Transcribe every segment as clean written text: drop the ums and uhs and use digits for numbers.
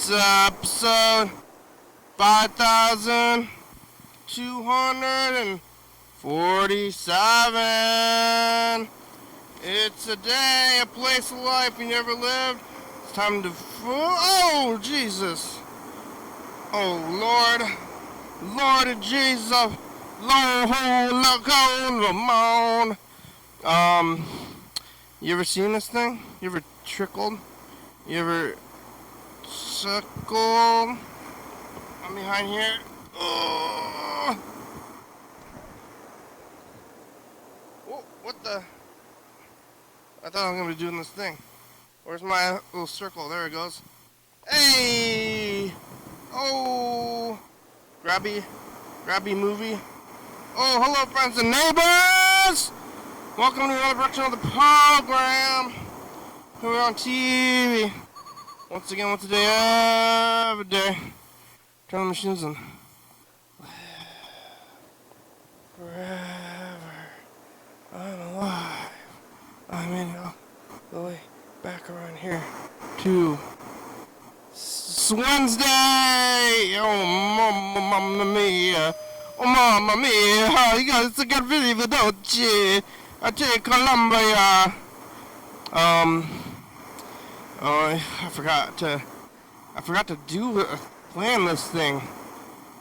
It's episode 5247. It's a day, a place of life you never lived. It's time to... Oh, Jesus. Oh, Lord. Lord Jesus. Lord, Ramon. You ever seen this thing? You ever trickled? You ever suckled? I'm behind here. Oh, what the? I thought I was going to be doing this thing. Where's my little circle? There it goes. Hey! Oh! Grabby movie. Oh, hello friends and neighbors! Welcome to another production of the program. Here we're on TV. Once again, once a day, every day. Turn the machines on. Forever. I'm alive. I'm in all the way back around here to Wednesday. Oh, mamma mia. Oh, mamma mia. You guys got video, don't you? I take Columbia. I forgot to plan this thing.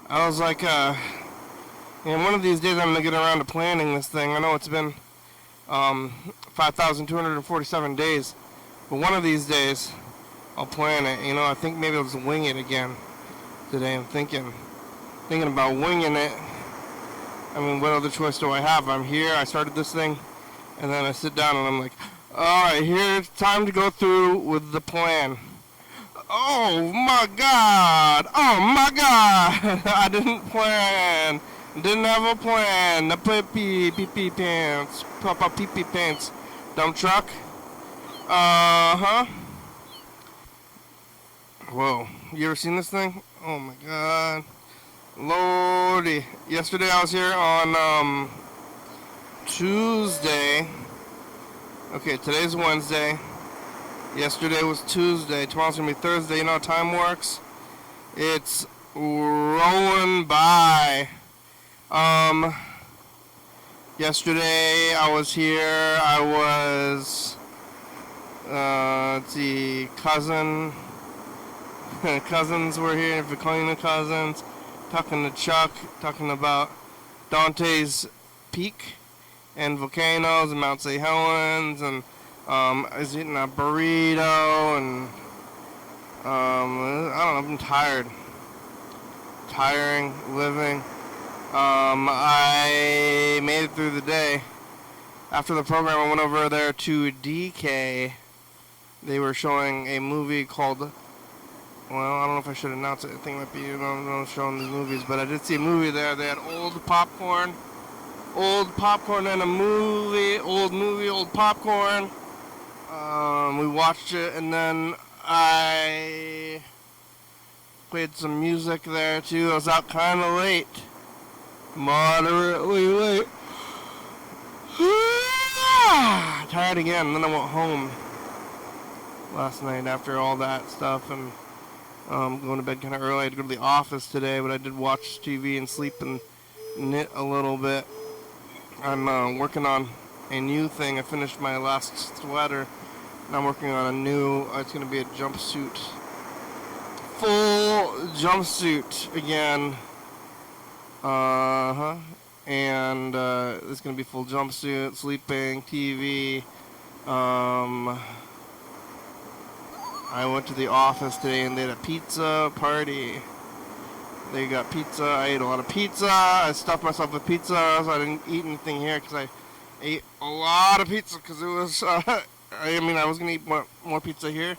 I was like, one of these days I'm gonna get around to planning this thing. I know it's been 5,247 days, but one of these days I'll plan it. I think maybe I'll just wing it again today. I'm thinking about winging it. I mean, what other choice do I have? I'm here, I started this thing, and then I sit down and I'm like, alright, here's time to go through with the plan. Oh my god! I didn't plan. Didn't have a plan. The pee pants. Papa pee pants. Dump truck. Whoa. You ever seen this thing? Oh my god. Lordy. Yesterday I was here on Tuesday. Okay, today's Wednesday. Yesterday was Tuesday. Tomorrow's gonna be Thursday. You know how time works? It's rolling by. Yesterday I was here. I was let's see, cousins were here, Vicalina cousins, talking to Chuck, talking about Dante's Peak and volcanoes and Mount St. Helens, and I was eating a burrito, and I don't know, I'm tired. Tiring, living. I made it through the day. After the program, I went over there to DK. They were showing a movie called, well, I don't know if I should announce it. I think it might be, showing the movies, but I did see a movie there. They had old popcorn and a movie, old popcorn. We watched it, and then I played some music there too. I was out kind of late, moderately late. Tired again. Then I went home last night after all that stuff, and going to bed kind of early. I had to go to the office today, but I did watch TV and sleep and knit a little bit. I'm working on a new thing. I finished my last sweater, and I'm working on a new, it's going to be a jumpsuit. Full jumpsuit again. And it's going to be full jumpsuit, sleeping, TV. I went to the office today and they had a pizza party. They got pizza. I ate a lot of pizza. I stuffed myself with pizza, so I didn't eat anything here because I ate a lot of pizza because it was, I was going to eat more pizza here.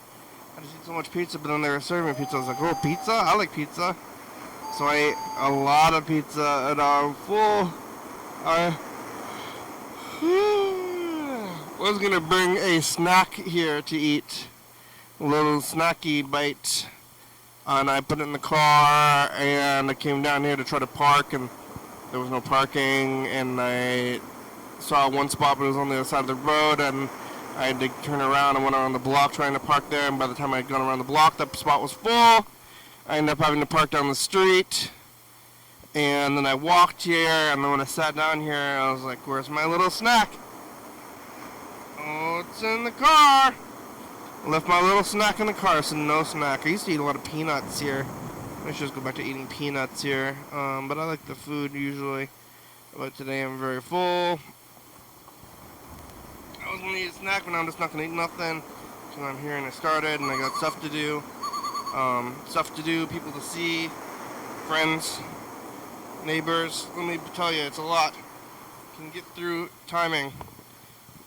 I just ate so much pizza, but then they were serving pizza. I was like, oh, pizza? I like pizza. So I ate a lot of pizza and I'm full. I was going to bring a snack here to eat. A little snacky bite. And I put it in the car, and I came down here to try to park, and there was no parking, and I saw one spot, but it was on the other side of the road, and I had to turn around and went around the block trying to park there, and by the time I had gone around the block, that spot was full, I ended up having to park down the street. And then I walked here, and then when I sat down here, I was like, where's my little snack? Oh, it's in the car. I left my little snack in the car, so no snack. I used to eat a lot of peanuts here. I should just go back to eating peanuts here. But I like the food usually. But today I'm very full. I was going to eat a snack, but now I'm just not going to eat nothing. So I'm here and I started, and I got stuff to do. People to see, friends, neighbors. Let me tell you, it's a lot. You can get through timing.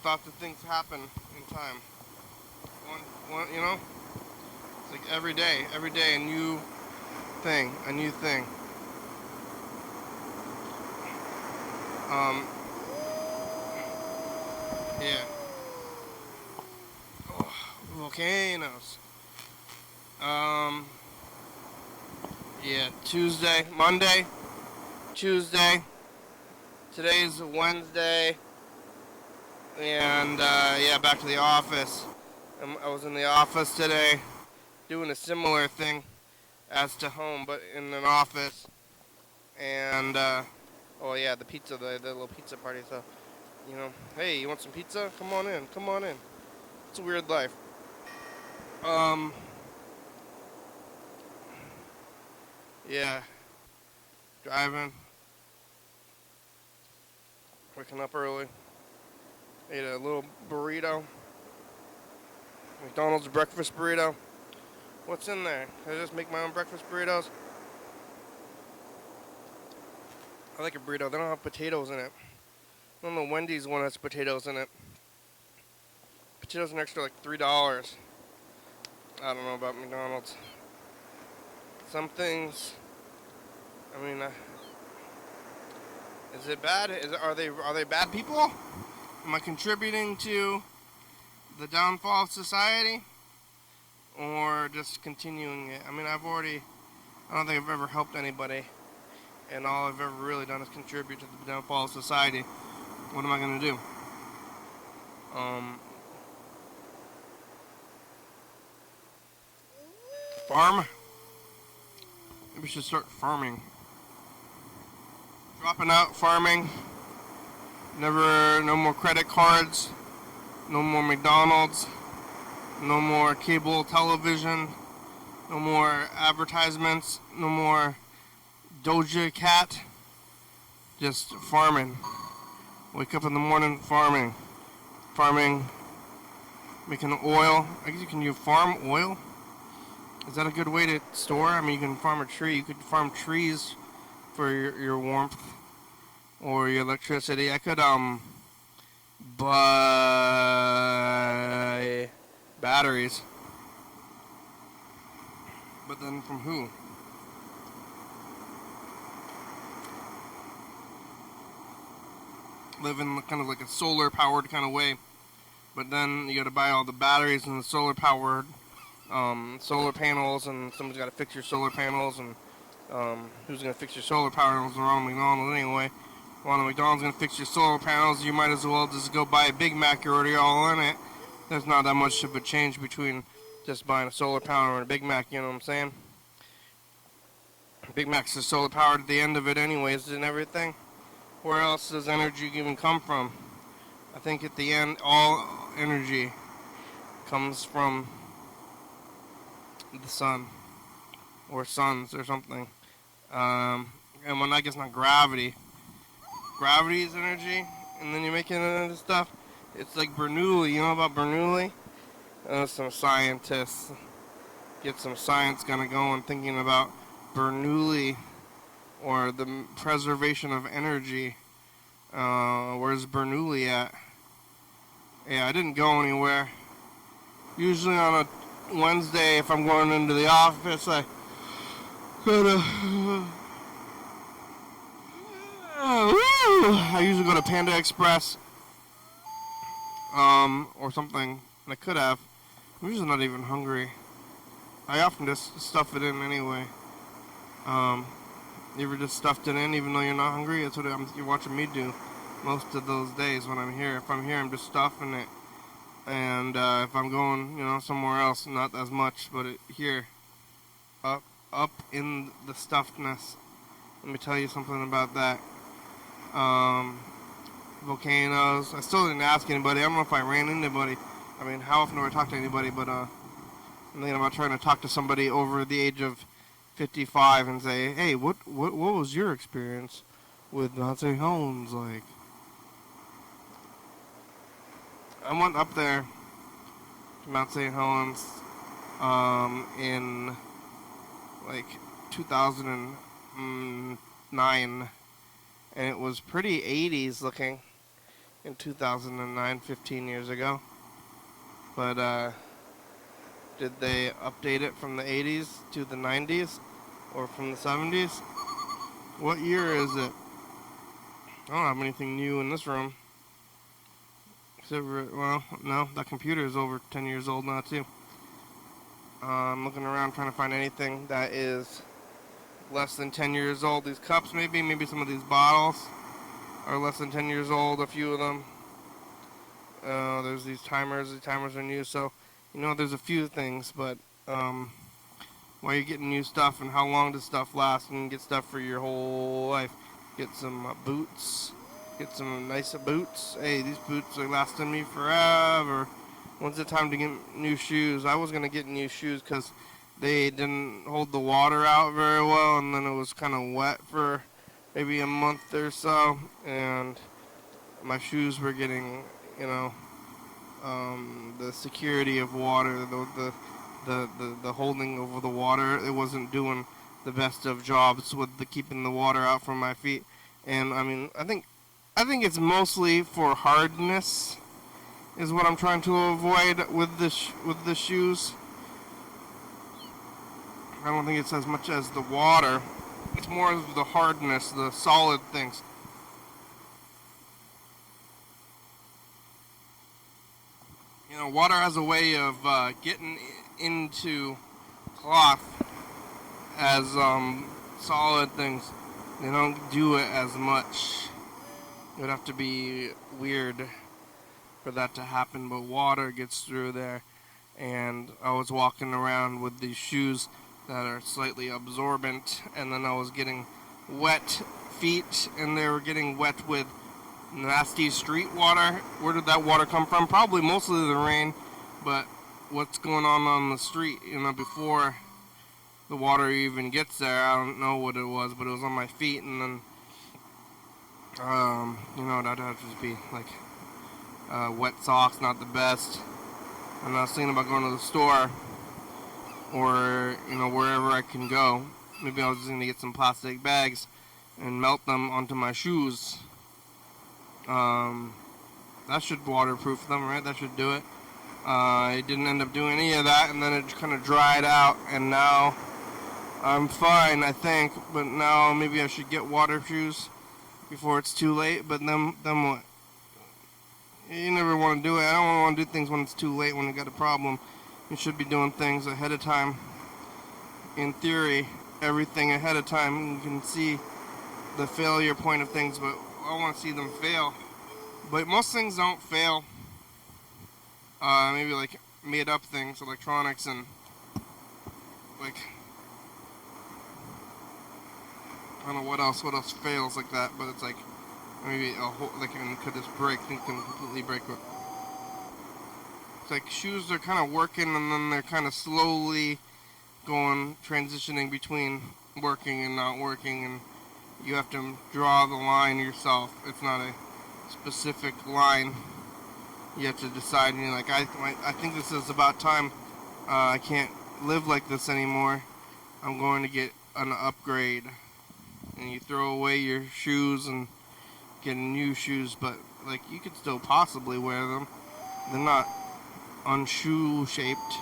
Thought that things happen in time. One, you know, it's like every day a new thing. Yeah. Oh, volcanoes. Yeah, Monday, Tuesday. Today's Wednesday. And, yeah, back to the office. I was in the office today doing a similar thing as to home, but in an office. And, oh, yeah, the little pizza party. So, you know, hey, you want some pizza? Come on in. It's a weird life. Yeah, driving, waking up early, ate a little burrito, McDonald's breakfast burrito. What's in there? Can I just make my own breakfast burritos? I like a burrito. They don't have potatoes in it. I don't know, Wendy's one has potatoes in it. Potatoes are an extra like $3. I don't know about McDonald's. Some things, I mean, is it bad? Are they bad people? Am I contributing to the downfall of society, or just continuing it? I mean, I don't think I've ever helped anybody, and all I've ever really done is contribute to the downfall of society. What am I gonna do? Farm? Maybe we should start farming. Dropping out farming. No more credit cards. No more McDonald's. No more cable television. No more advertisements. No more Doja Cat. Just farming. Wake up in the morning, farming. Making oil. I guess you farm oil? Is that a good way to store? I mean, you can farm a tree. You could farm trees for your warmth or your electricity. I could buy batteries. But then from who? Live in kind of like a solar powered kind of way. But then you gotta buy all the batteries and the solar powered solar panels, and someone's got to fix your solar panels, and who's going to fix your solar panels? Ronald McDonald anyway. Ronald McDonald's going to fix your solar panels. You might as well just go buy a Big Mac. You're already all in it. There's not that much of a change between just buying a solar panel and a Big Mac, you know what I'm saying? Big Mac's just solar powered at the end of it anyways and everything. Where else does energy even come from? I think at the end, all energy comes from the sun or suns or something, and when I guess not gravity is energy, and then you're making it into stuff. It's like Bernoulli. You know about Bernoulli? Some scientists get some science kind of going, thinking about Bernoulli or the preservation of energy. Where's Bernoulli at? Yeah, I didn't go anywhere. Usually on a Wednesday, if I'm going into the office, I usually go to Panda Express, or something. And I could have. I'm usually not even hungry. I often just stuff it in anyway. You ever just stuffed it in even though you're not hungry? That's what you're watching me do most of those days when I'm here. If I'm here, I'm just stuffing it. And if I'm going, somewhere else, not as much, but here, up, up in the stuffedness. Let me tell you something about that. Volcanoes. I still didn't ask anybody. I don't know if I ran into anybody. I mean, how often do I talk to anybody? But I'm thinking about trying to talk to somebody over the age of 55 and say, hey, what was your experience with Mount St. Helens like? I went up there to Mount St. Helens in like 2009, and it was pretty 80s looking in 2009, 15 years ago. But did they update it from the 80s to the 90s or from the 70s? What year is it? I don't have anything new in this room. Except for, well, no, that computer is over 10 years old now too. I'm looking around trying to find anything that is less than 10 years old. These cups maybe some of these bottles are less than 10 years old, a few of them. There's these timers. The timers are new, so there's a few things, but while you're getting new stuff and how long does stuff last, and get stuff for your whole life. Get some boots. Get some nicer boots. Hey, these boots are lasting me forever. When's the time to get new shoes? I was going to get new shoes because they didn't hold the water out very well, and then it was kind of wet for maybe a month or so, and my shoes were getting, the security of water, the holding over the water, it wasn't doing the best of jobs with keeping the water out from my feet. And I mean, I think it's mostly for hardness is what I'm trying to avoid with the shoes. I don't think it's as much as the water. It's more of the hardness, the solid things. Water has a way of getting into cloth as solid things. They don't do it as much. It would have to be weird for that to happen, but water gets through there. And I was walking around with these shoes that are slightly absorbent, and then I was getting wet feet, and they were getting wet with nasty street water. Where did that water come from? Probably mostly the rain, but what's going on the street, before the water even gets there, I don't know what it was, but it was on my feet, and then, that'd have to just be like wet socks, not the best. And I was thinking about going to the store, or wherever I can go. Maybe I was just going to get some plastic bags and melt them onto my shoes. That should waterproof them, right? That should do it. I didn't end up doing any of that, and then it kind of dried out, and now I'm fine, I think. But now maybe I should get water shoes before it's too late. But then what? You never want to do it. I don't want to do things when it's too late, when you got a problem. You should be doing things ahead of time. In theory, everything ahead of time. You can see the failure point of things, but I want to see them fail. But most things don't fail. Maybe like made up things, electronics, and like I don't know what else fails like that. But it's like maybe a whole, like, could this break? Things can completely break. But it's like shoes are kind of working, and then they're kind of slowly transitioning between working and not working, and you have to draw the line yourself. It's not a specific line. You have to decide, and you're like, I think this is about time. I can't live like this anymore. I'm going to get an upgrade. And you throw away your shoes and get new shoes, but like you could still possibly wear them. They're not unshoe shaped,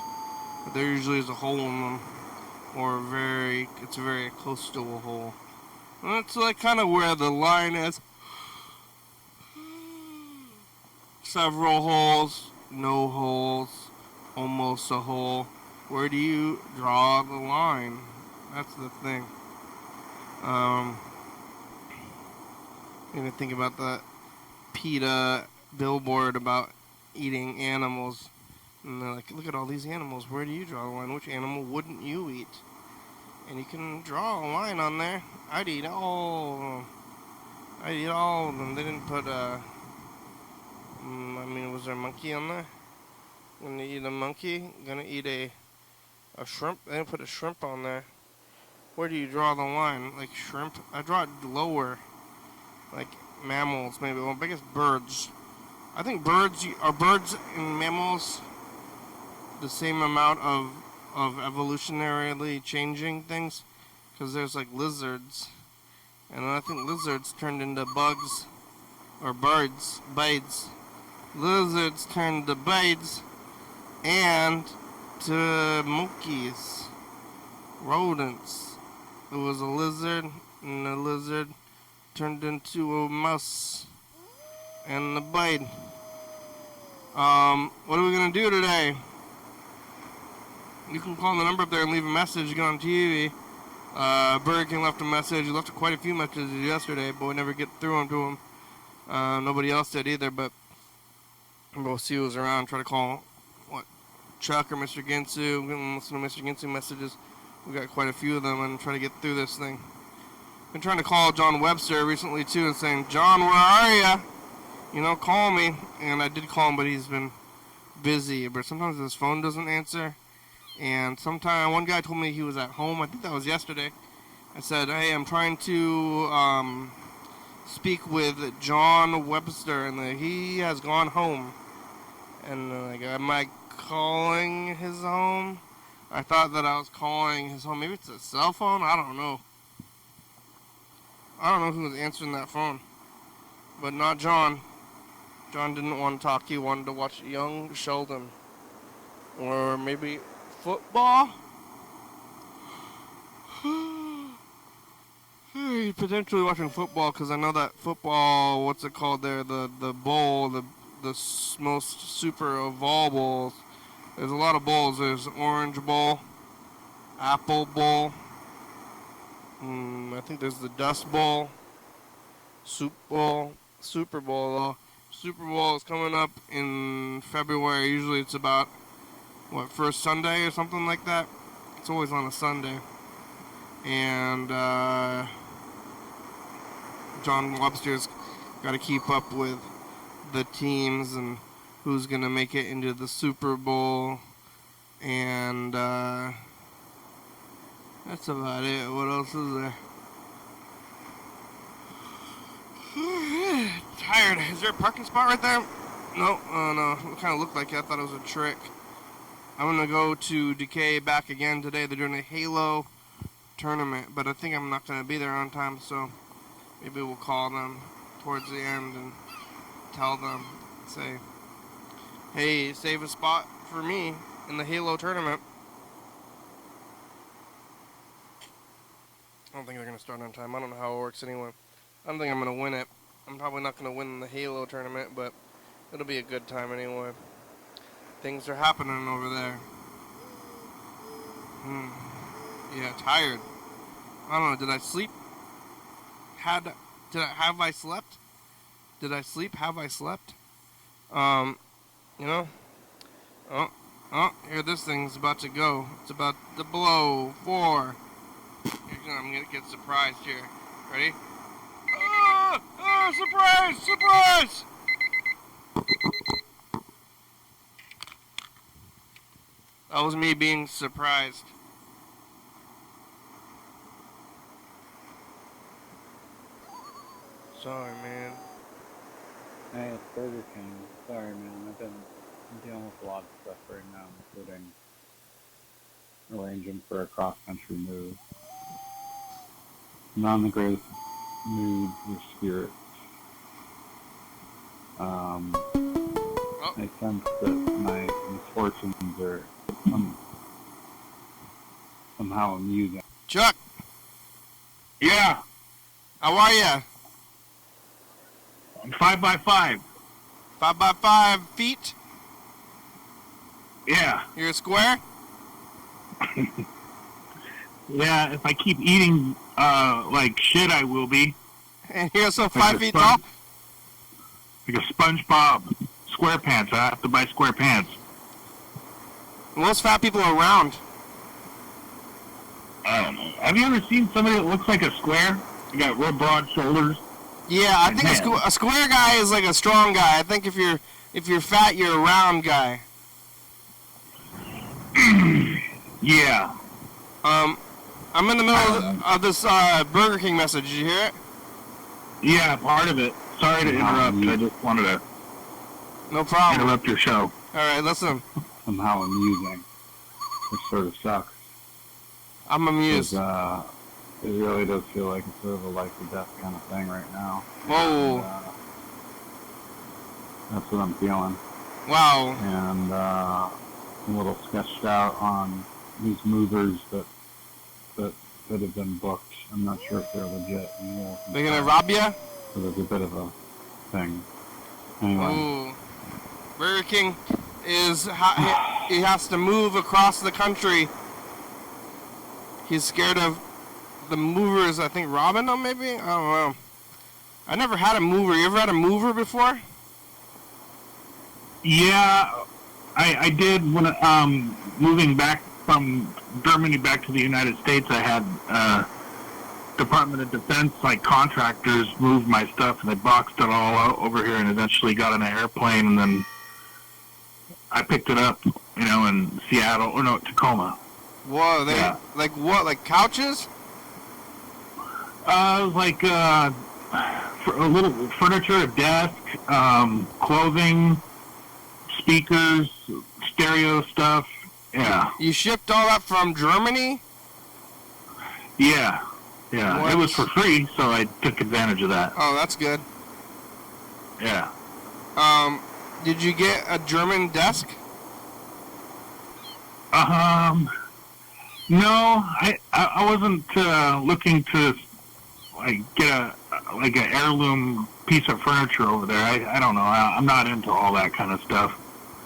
but there usually is a hole in them, or it's very close to a hole. And that's like kind of where the line is. Several holes, no holes, almost a hole. Where do you draw the line? That's the thing. Even think about the PETA billboard about eating animals. And they're like, look at all these animals. Where do you draw the line? Which animal wouldn't you eat? and you can draw a line on there. I'd eat all of them. I'd eat all of them. They didn't put was there a monkey on there? Gonna eat a monkey. Gonna eat a shrimp. They didn't put a shrimp on there. Where do you draw the line? Like shrimp? I draw it lower. Like mammals, maybe. Well, I guess birds. I think birds and mammals the same amount of evolutionarily changing things? Because there's like lizards. And I think lizards turned into bugs. Or birds. Lizards turned to birds. And to monkeys. Rodents. It was a lizard. And the lizard turned into a mouse. And a bite. What are we going to do today? You can call the number up there and leave a message. Get on TV. Burger King left a message. He left quite a few messages yesterday, but we never get through them to him. Nobody else did either, but we'll see who's around. Try to call, Chuck or Mr. Ginsu. Listen to Mr. Ginsu messages. We got quite a few of them, and try to get through this thing. Been trying to call John Webster recently, too, and saying, John, where are ya? Call me. And I did call him, but he's been busy. But sometimes his phone doesn't answer. And one guy told me he was at home. I think that was yesterday. I said, hey, I'm trying to speak with John Webster, and he has gone home. And am I calling his home? I thought that I was calling his home. Maybe it's a cell phone? I don't know. I don't know who was answering that phone. But not John. John didn't want to talk. He wanted to watch Young Sheldon. Or maybe football? Potentially watching football, because I know that football, what's it called there, the bowl, the most super of all bowls. There's a lot of bowls. There's Orange Bowl, Apple Bowl, I think there's the Dust Bowl, Soup Bowl, Super Bowl though. Super Bowl is coming up in February. Usually it's about, first Sunday or something like that? It's always on a Sunday. And John Webster's got to keep up with the teams and who's going to make it into the Super Bowl. And that's about it. What else is there? Tired. Is there a parking spot right there? No. No. It kind of looked like it. I thought it was a trick. I'm going to go to Decay back again today. They're doing a Halo tournament, but I think I'm not going to be there on time, so maybe we'll call them towards the end and tell them, say, hey, save a spot for me in the Halo tournament. I don't think they're going to start on time. I don't know how it works anyway. I don't think I'm going to win it. I'm probably not going to win the Halo tournament, but it'll be a good time anyway. Things are happening over there. Yeah, tired. I don't know. Did I sleep? Have I slept? Did I sleep? Have I slept? Oh, here this thing's about to go. It's about to blow. 4. I'm gonna get surprised here. Ready? Surprise! Surprise! That was me being surprised. Sorry, man. Hey, it's Burger King. Sorry, man. I've been dealing with a lot of stuff right now, including arranging for a cross-country move. I'm not in the greatest mood or spirits. I sense that my misfortunes are somehow amusing. Chuck! Yeah! How are ya? 5x5. 5x5 feet? Yeah. You're a square? Yeah, if I keep eating like shit, I will be. And you're also Like 5 feet tall? Like a SpongeBob. Square pants. I have to buy square pants. Most fat people are round. I don't know. have you ever seen somebody that looks like a square? You got real broad shoulders. Yeah, I And think hands. a square guy is like a strong guy. I think if you're fat, you're a round guy. Yeah. I'm in the middle of this Burger King message. Did you hear it? Yeah, part of it. Sorry to interrupt. I just wanted to No problem. interrupt your show. All right, listen. Somehow amusing, which sort of sucks. I'm amused. Because, it really does feel like it's sort of a life or death kind of thing right now. Whoa. And, that's what I'm feeling. Wow. And I'm a little sketched out on these movers that have been booked. I'm not sure if they're legit. They're gonna rob you? So there's a bit of a thing. Anyway. Ooh. Burger King he has to move across the country. He's scared of the movers, I think, robbing them, maybe? I don't know. I never had a mover. You ever had a mover before? Yeah, I did when moving back from Germany back to the United States. I had Department of Defense contractors moved my stuff and they boxed it all out over here and eventually got on an airplane and then I picked it up, in Seattle or no Tacoma. Whoa, Yeah. like what? Like couches? It was like for a little furniture, a desk, clothing, speakers, stereo stuff. Yeah. You shipped all that from Germany? Yeah. Yeah. What? It was for free, so I took advantage of that. Oh, that's good. Yeah. Did you get a German desk? No, I wasn't looking to get an heirloom piece of furniture over there. I don't know. I'm not into all that kind of stuff.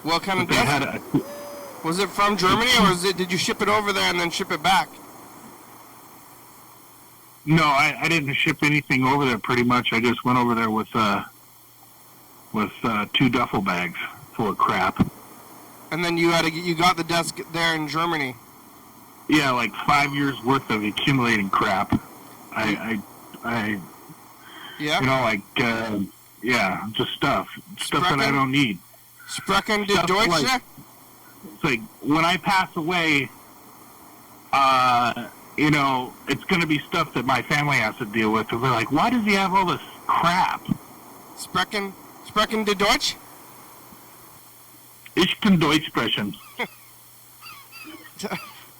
What kind of But they desk? had Was it from Germany, or did you ship it over there and then ship it back? No, I didn't ship anything over there. Pretty much, I just went over there with 2 duffel bags full of crap. And then you got the desk there in Germany. Yeah, like 5 years worth of accumulating crap. I Yeah. Yeah, just stuff that I don't need. Sprechen die Stuff Deutsche? like- It's like when I pass away, it's going to be stuff that my family has to deal with. They're like, why does he have all this crap? Sprechen die Deutsch? Ich kann Deutsch sprechen.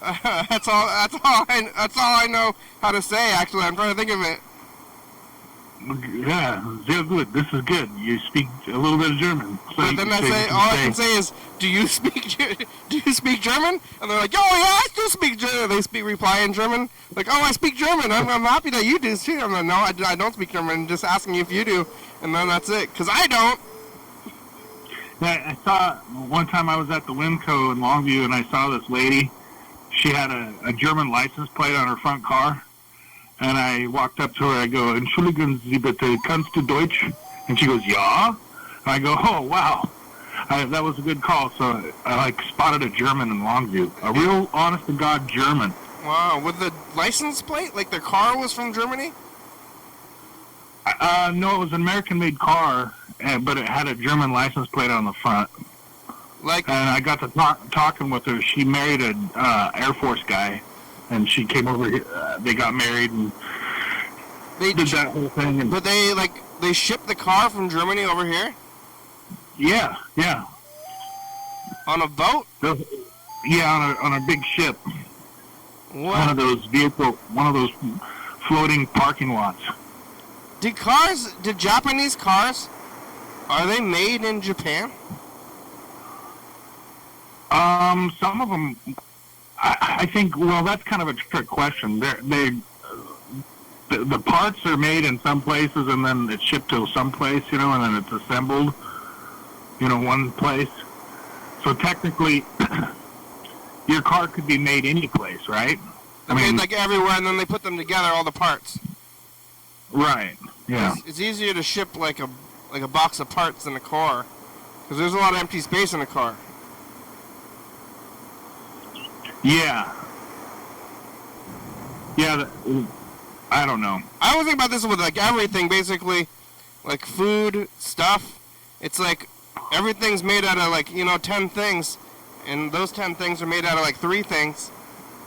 That's all I know how to say. Actually, I'm trying to think of it. Yeah, sehr good. This is good. You speak a little bit of German. So But then all I can say is, do you speak German? And they're like, oh yeah, I do speak German. They reply in German, like, oh, I speak German. I'm happy that you do too. I'm like, no, I don't speak German. I'm just asking you if you do, and then that's it. Cause I don't. Yeah, I saw one time I was at the Wimco in Longview, and I saw this lady. She had a German license plate on her front car. And I walked up to her, I go, Entschuldigen Sie bitte, kannst du Deutsch? And she goes, ja. And I go, oh, wow. That was a good call. So I spotted a German in Longview. A real honest-to-God German. Wow, with the license plate? Like their car was from Germany? No, it was an American-made car, but it had a German license plate on the front. Like, And I got to talking with her. She married an Air Force guy. And she came over here. They got married and they did that whole thing. And But they shipped the car from Germany over here yeah. on a boat. Yeah, on a big ship. What? One of those floating parking lots. Did Japanese cars, are they made in Japan? Some of them. I think, well, that's kind of a trick question. The parts are made in some places and then it's shipped to some place, and then it's assembled, one place. So technically, your car could be made any place, right? They're made like everywhere, and then they put them together, all the parts. Right. Yeah. It's easier to ship like a box of parts than a car, because there's a lot of empty space in a car. Yeah. Yeah, I don't know. I always think about this with like everything, basically, like food stuff. It's like everything's made out of like 10 things, and those 10 things are made out of like 3 things,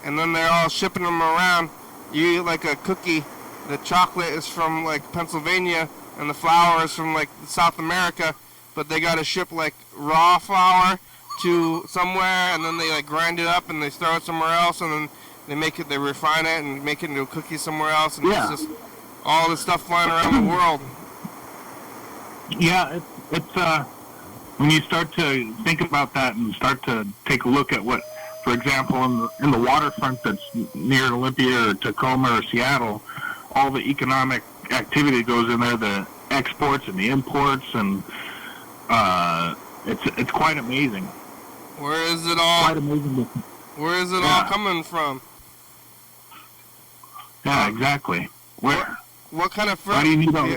and then they're all shipping them around. You eat like a cookie, the chocolate is from like Pennsylvania, and the flour is from like South America, but they gotta ship like raw flour to somewhere, and then they like grind it up and they throw it somewhere else, and then they refine it and make it into a cookie somewhere else, and Yeah. it's just all this stuff flying around the world. Yeah, it's when you start to think about that and start to take a look at what, for example, in the waterfront that's near Olympia or Tacoma or Seattle, all the economic activity goes in there, the exports and the imports, and it's quite amazing. Where is it all? Quite amazing. Where is it all coming from? Yeah, exactly. Where? What kind of fruit? Why do you need all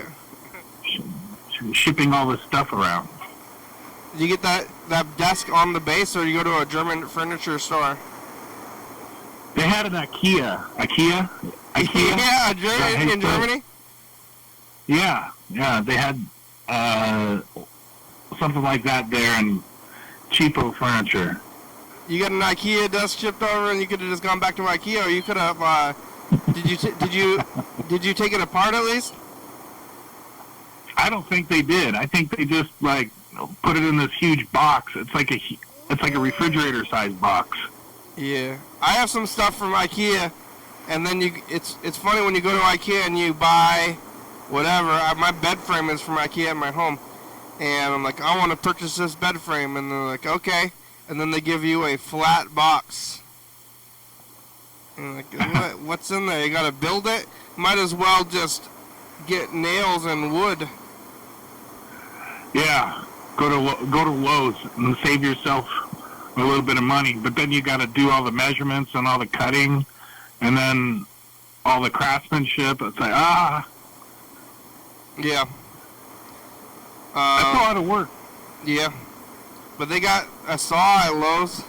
shipping all this stuff around? You get that desk on the base, or you go to a German furniture store? They had an IKEA. Yeah, in Germany? Yeah, they had something like that there in cheapo furniture. You got an IKEA desk shipped over, and you could have just gone back to IKEA, or you could have. Did you take it apart at least? I don't think they did. I think they just like put it in this huge box. It's like a refrigerator sized box. Yeah, I have some stuff from IKEA, and then it's funny when you go to IKEA and you buy whatever. My bed frame is from IKEA in my home, and I'm like, I want to purchase this bed frame, and they're like, okay, and then they give you a flat box. And like, what's in there? You gotta build it? Might as well just get nails and wood. Yeah, go to Lowe's and save yourself a little bit of money, but then you got to do all the measurements and all the cutting, and then all the craftsmanship. It's like Yeah. That's a lot of work. Yeah, but they got a saw at Lowe's.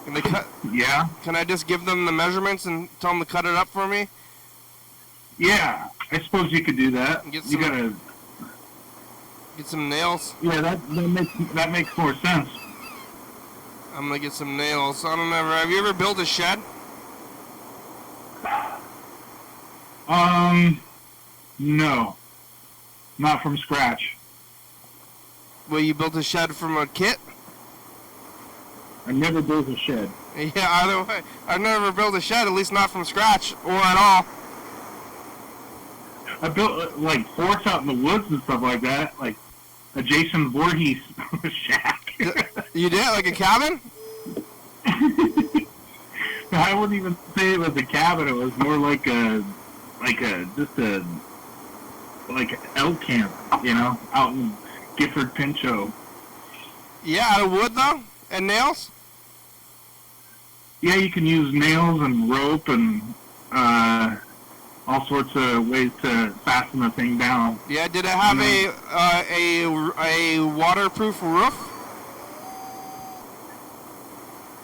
Can they cut? Yeah. Can I just give them the measurements and tell them to cut it up for me? Yeah, I suppose you could do that. You gotta get some nails. Yeah, that makes more sense. I'm gonna get some nails. I don't know. Have you ever built a shed? No, not from scratch. Well, you built a shed from a kit? I never built a shed. Yeah, either way. I've never built a shed, at least not from scratch or at all. I built like forts out in the woods and stuff like that, like a Jason Voorhees shack. You did? Like a cabin? I wouldn't even say it was a cabin. It was more like an elk camp, out in Gifford Pinchot. Yeah, out of wood though, and nails. Yeah, you can use nails and rope and all sorts of ways to fasten the thing down. Yeah, did it have a waterproof roof?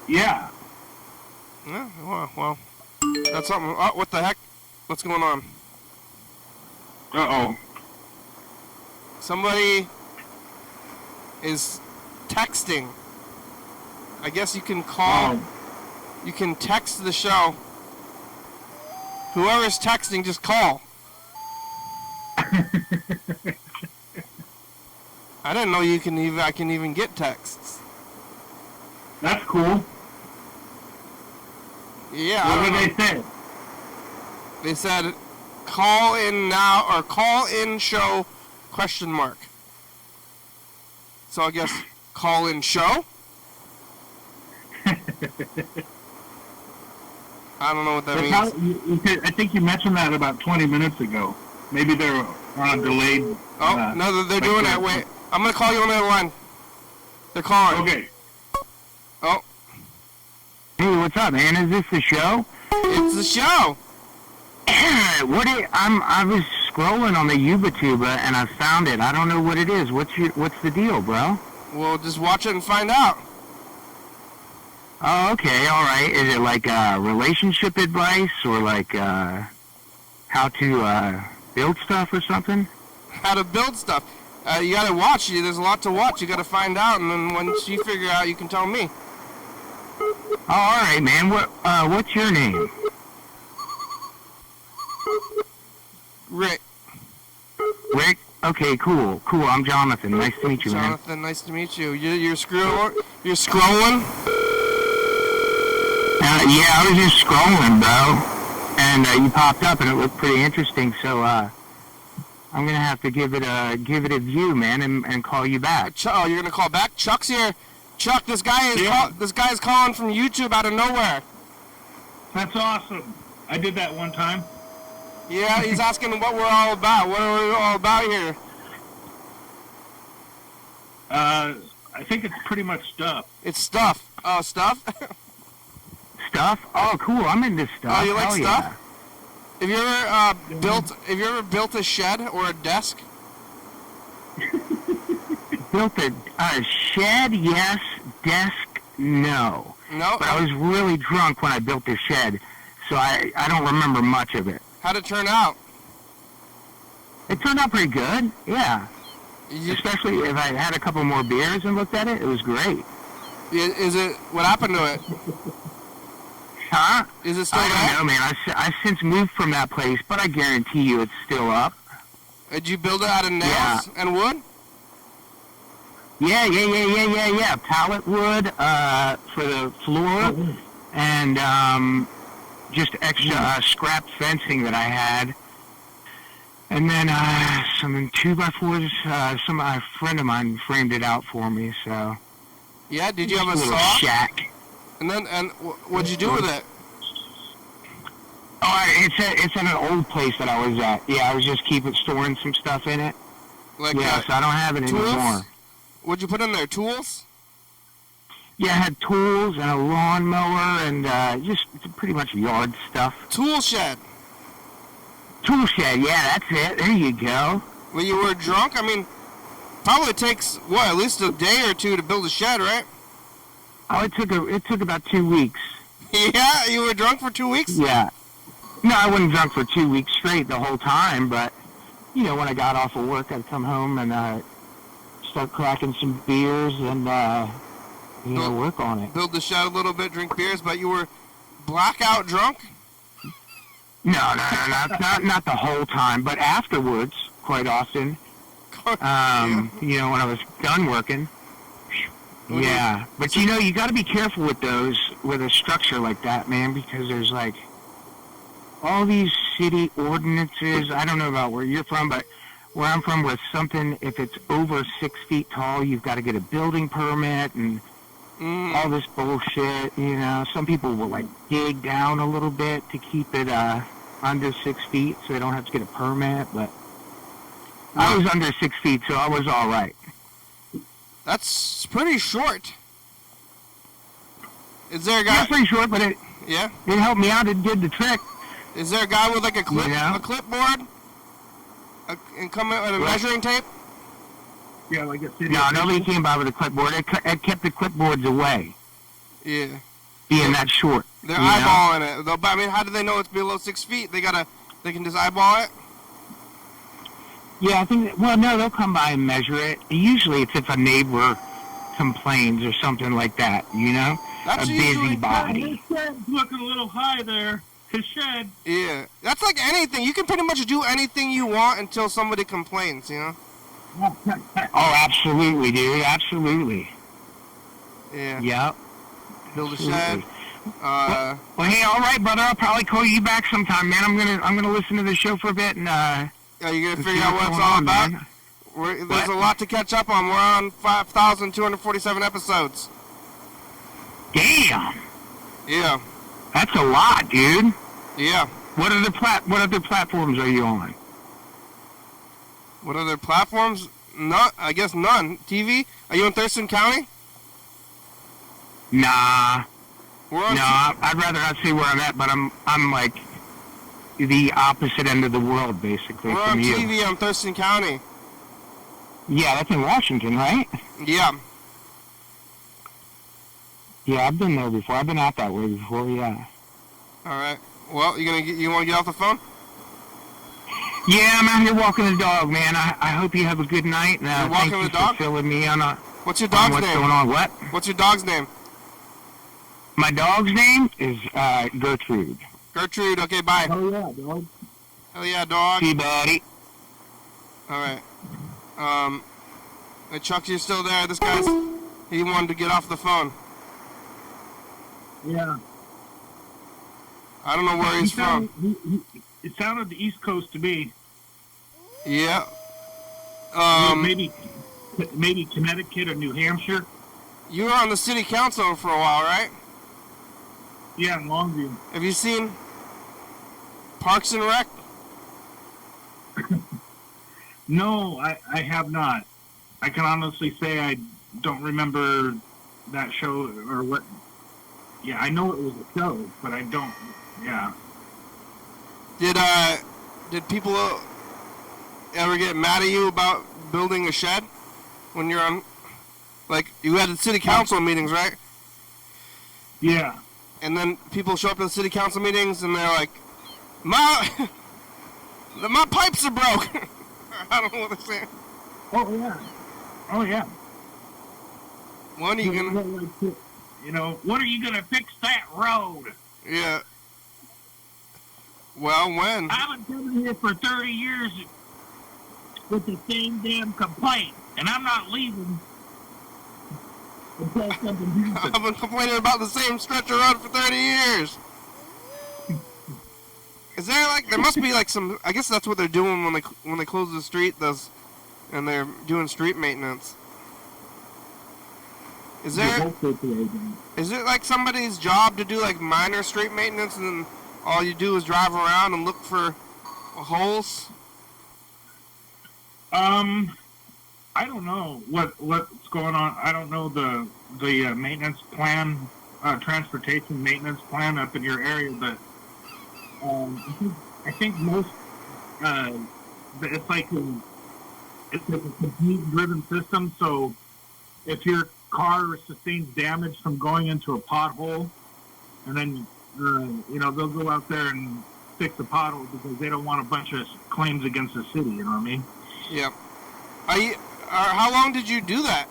Yeah. Yeah. Well, that's something. Oh, what the heck? What's going on? Uh-oh. Somebody is texting. I guess you can call. Oh. You can text the show. Whoever's texting, just call. I didn't know I can even get texts. That's cool. Yeah. What did they say? They said, call in now, or call in show, ? So I guess call in show? I don't know what that means. I think you mentioned that about 20 minutes ago. Maybe they're on a delayed... Oh, no, they're doing that. Wait, I'm going to call you on the other line. They're calling. Okay. Oh. Hey, what's up, man? Is this the show? It's the show. I was scrolling on the YouTuber and I found it. I don't know what it is. What's the deal, bro? Well, just watch it and find out. Oh, okay, all right. Is it like relationship advice or like how to build stuff or something? How to build stuff. You gotta watch. There's a lot to watch. You gotta find out, and then once you figure out, you can tell me. Oh, all right, man. What's your name? Rick. Rick? Okay, cool. I'm Jonathan. Nice to meet you, man. Jonathan, nice to meet you. You're scrolling? You're scrolling? Yeah, I was just scrolling, bro. And you popped up, and it looked pretty interesting, so I'm going to have to give it a view, man, and call you back. Oh, you're going to call back? Chuck's here. Chuck, this guy is calling from YouTube out of nowhere. That's awesome. I did that one time. Yeah, he's asking what we're all about. What are we all about here? I think it's pretty much stuff. It's stuff. Oh, stuff? Stuff? Oh, cool. I'm into stuff. Oh, you like Hell stuff? Yeah. Have you ever built a shed or a desk? Built a shed, yes. Desk, no. No? But I was really drunk when I built the shed, so I don't remember much of it. How'd it turn out? It turned out pretty good, yeah. Especially if I had a couple more beers and looked at it, it was great. What happened to it? Huh? Is it still I there? don't know, man. I since moved from that place, but I guarantee you it's still up. Did you build it out of nails and wood? Yeah. Pallet wood for the floor, and just extra scrap fencing that I had. And then some 2x4s, a friend of mine framed it out for me, so. Yeah, did you have a little saw? shack. And what'd you do with it? Oh, it's in an old place that I was at. Yeah, I was just storing some stuff in it. Like so I don't have it tools? anymore. What'd you put in there? Tools? Yeah, I had tools and a lawnmower and just pretty much yard stuff. Tool shed. Tool shed, yeah, that's it. There you go. Well, you were drunk? I mean, probably takes, at least a day or two to build a shed, right? Oh, it took about 2 weeks. Yeah? You were drunk for 2 weeks? Yeah. No, I wasn't drunk for 2 weeks straight the whole time, but, when I got off of work, I'd come home and start cracking some beers and, work on it. Build the shed a little bit, drink beers, but you were blackout drunk? No, not the whole time, but afterwards, quite often, when I was done working. Yeah, but you got to be careful with a structure like that, man, because there's like all these city ordinances. I don't know about where you're from, but where I'm from, with something, if it's over 6 feet tall, you've got to get a building permit and all this bullshit. Some people will like dig down a little bit to keep it under 6 feet, so they don't have to get a permit. But I was under 6 feet, so I was all right. That's pretty short. Is there a guy? Yeah, pretty short, but it helped me out. It did the trick. Is there a guy with like a clipboard, and come in with a measuring tape? Yeah, like a city. No, nobody came by with a clipboard. It kept the clipboards away. Yeah. Being that short. They're eyeballing it. But I mean, how do they know it's below 6 feet? They can just eyeball it? Yeah, I think, no, they'll come by and measure it. Usually it's if a neighbor complains or something like that, That's a busybody. His shed's looking a little high there. His shed. Yeah. That's like anything. You can pretty much do anything you want until somebody complains, Oh, absolutely, dude. Absolutely. Yeah. Yep. Build a shed. Well, hey, all right, brother. I'll probably call you back sometime, man. I'm gonna listen to the show for a bit and Are you gonna figure out what it's all about? There's a lot to catch up on. We're on 5,247 episodes. Damn. Yeah. That's a lot, dude. Yeah. What other platforms are you on? What other platforms? I guess none. TV? Are you in Thurston County? Nah. We're on I'd rather not say where I'm at, but I'm like the opposite end of the world, basically, We're from on you. TV on Thurston County. Yeah, that's in Washington, right? Yeah. Yeah, I've been there before. I've been out that way before, yeah. All right. Well, you want to get off the phone? Yeah, I'm out here walking the dog, man. I hope you have a good night. And, You're walking thank the you dog? for filling me on, What's your on dog's what's name? going on. What? What's your dog's name? My dog's name is Gertrude. Gertrude. Okay, bye. Oh yeah, dog. Hell yeah, dog. See you, buddy. All right. Hey, Chuck, you still there? He wanted to get off the phone. Yeah. I don't know where he's from. It sounded the East Coast to me. Yeah. Maybe Connecticut or New Hampshire. You were on the city council for a while, right? Yeah, in Longview. Have you seen Parks and Rec? No, I have not. I can honestly say I don't remember that show or what. Yeah, I know it was a show, but I don't. Yeah. Did people ever get mad at you about building a shed when you're on? Like, you had the city council meetings, right? Yeah. And then people show up to the city council meetings and they're like, my pipes are broke. I don't know what they're saying. Oh yeah. Oh yeah. When are you gonna? You know, when are you gonna fix that road? Yeah. Well, when? I've been coming here for 30 years with the same damn complaint, and I'm not leaving until something happens. I've been complaining about the same stretch of road for 30 years. Is there there must be some, I guess that's what they're doing when they close the street, and they're doing street maintenance. Is it like somebody's job to do minor street maintenance and then all you do is drive around and look for holes? I don't know what's going on. I don't know the maintenance plan, transportation maintenance plan up in your area, but I think most it's like a computer-driven system. So if your car sustains damage from going into a pothole, and then they'll go out there and fix the pothole because they don't want a bunch of claims against the city. You know what I mean? Yeah. How long did you do that?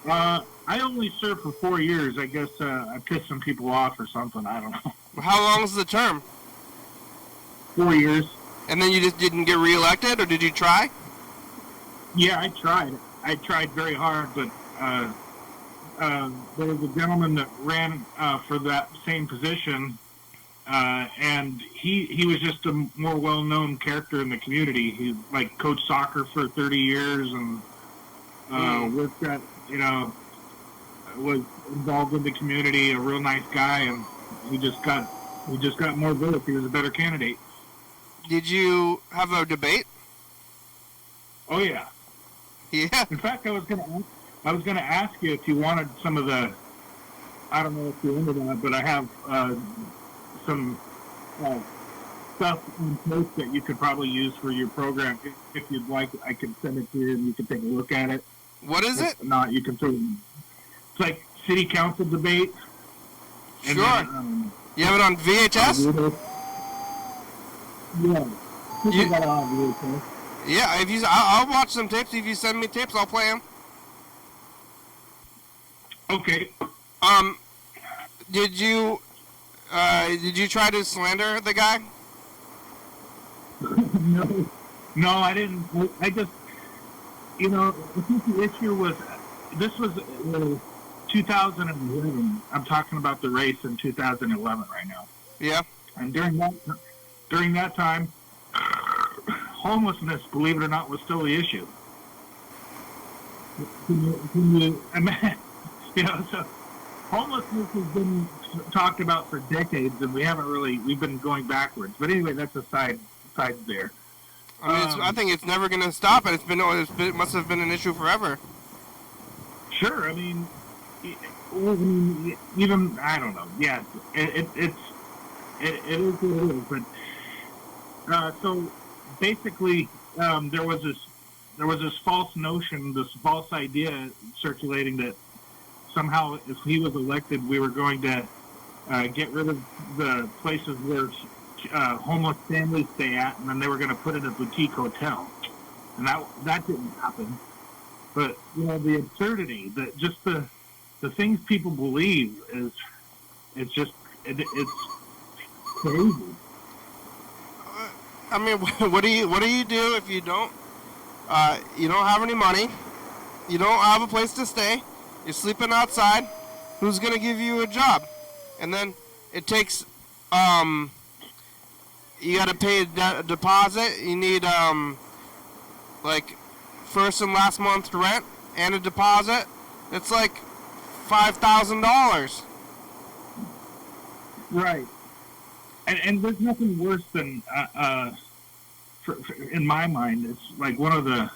I only served for 4 years. I guess I pissed some people off or something. I don't know. How long was the term? 4 years. And then you just didn't get reelected, or did you try? Yeah, I tried. I tried very hard, but there was a gentleman that ran for that same position, and he was just a more well-known character in the community. He coached soccer for 30 years and worked at, was involved in the community, a real nice guy, and he just got more votes. He was a better candidate. Did you have a debate? Oh yeah. Yeah. In fact, I was gonna ask you if you wanted some of the. I don't know if you're into that, but I have some stuff in place that you could probably use for your program. If you'd like, I could send it to you and you can take a look at it. What is it? If not, you can it's like city council debate. Sure. Then, you have it on VHS? Yeah. You got it on VHS. Yeah, I'll watch some tapes. If you send me tapes, I'll play them. Okay. Did you try to slander the guy? No, I didn't. I just, I think the issue was, this was 2011. I'm talking about the race in 2011 right now. Yeah. And during that time, homelessness, believe it or not, was still the issue. So homelessness has been talked about for decades, and we've been going backwards. But anyway, that's a side there. I mean, I think it's never going to stop, and it must have been an issue forever. Sure, I mean, even I don't know. Yeah, it is what it is. But so basically, there was this false notion, this false idea circulating that somehow if he was elected, we were going to get rid of the places where homeless families stay at, and then they were going to put in a boutique hotel, and that didn't happen. But the absurdity, just the things people believe it's crazy. I mean, what do you do if you don't have any money, you don't have a place to stay, you're sleeping outside? Who's gonna give you a job? And then it takes you got to pay a deposit. You need like first and last month's rent and a deposit. It's like $5,000. Right. And there's nothing worse than, in my mind, it's like one of the